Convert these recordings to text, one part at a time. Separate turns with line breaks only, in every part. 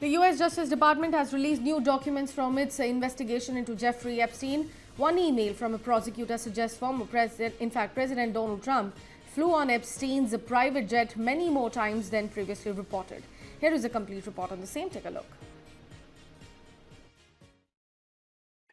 The U.S. Justice Department has released new documents from its investigation into Jeffrey Epstein. One email from a prosecutor suggests President Donald Trump flew on Epstein's private jet many more times than previously reported. Here is a complete report on the same. Take a look.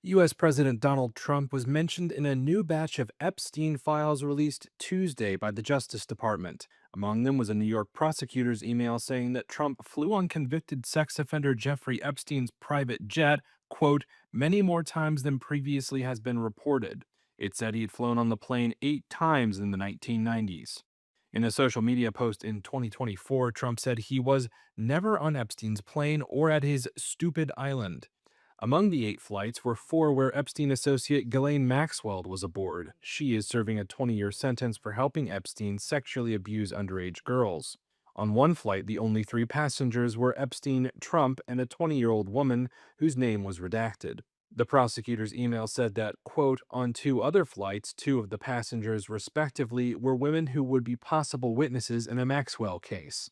U.S. President Donald Trump was mentioned in a new batch of Epstein files released Tuesday by the Justice Department. Among them was a New York prosecutor's email saying that Trump flew on convicted sex offender Jeffrey Epstein's private jet, quote, many more times than previously has been reported. It said he had flown on the plane 8 times in the 1990s. In a social media post in 2024, Trump said he was never on Epstein's plane or at his stupid island. Among the 8 flights were 4 where Epstein associate Ghislaine Maxwell was aboard. She is serving a 20-year sentence for helping Epstein sexually abuse underage girls. On one flight, the only 3 passengers were Epstein, Trump, and a 20-year-old woman whose name was redacted. The prosecutor's email said that, quote, on 2 other flights, 2 of the passengers respectively were women who would be possible witnesses in a Maxwell case.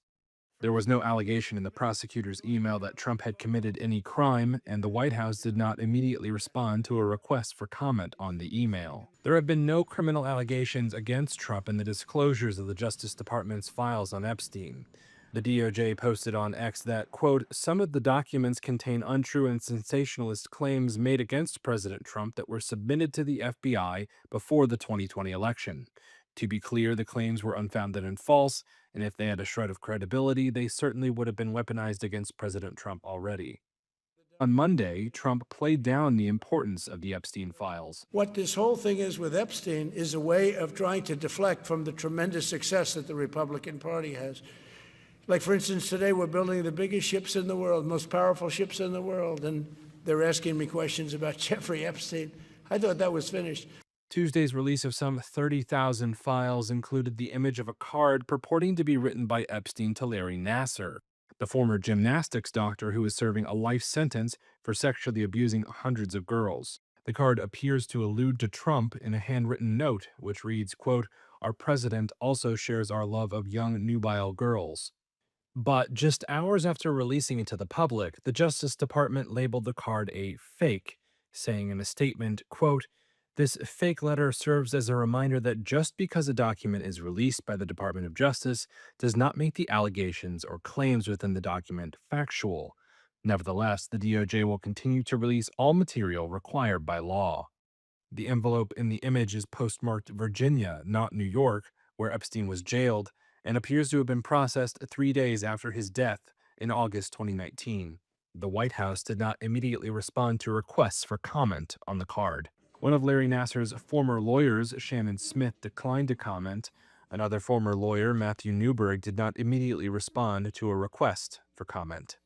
There was no allegation in the prosecutor's email that Trump had committed any crime, and the White House did not immediately respond to a request for comment on the email. There have been no criminal allegations against Trump in the disclosures of the Justice Department's files on Epstein. The DOJ posted on X that, quote, some of the documents contain untrue and sensationalist claims made against President Trump that were submitted to the FBI before the 2020 election. To be clear, the claims were unfounded and false, and if they had a shred of credibility, they certainly would have been weaponized against President Trump already. On Monday, Trump played down the importance of the Epstein files.
What this whole thing is with Epstein is a way of trying to deflect from the tremendous success that the Republican Party has. Like, for instance, today we're building the biggest ships in the world, most powerful ships in the world, and they're asking me questions about Jeffrey Epstein. I thought that was finished.
Tuesday's release of some 30,000 files included the image of a card purporting to be written by Epstein to Larry Nassar, the former gymnastics doctor who is serving a life sentence for sexually abusing hundreds of girls. The card appears to allude to Trump in a handwritten note, which reads, quote, our president also shares our love of young nubile girls. But just hours after releasing it to the public, the Justice Department labeled the card a fake, saying in a statement, quote, this fake letter serves as a reminder that just because a document is released by the Department of Justice does not make the allegations or claims within the document factual. Nevertheless, the DOJ will continue to release all material required by law. The envelope in the image is postmarked Virginia, not New York, where Epstein was jailed, and appears to have been processed 3 days after his death in August 2019. The White House did not immediately respond to requests for comment on the card. One of Larry Nassar's former lawyers, Shannon Smith, declined to comment. Another former lawyer, Matthew Newberg, did not immediately respond to a request for comment.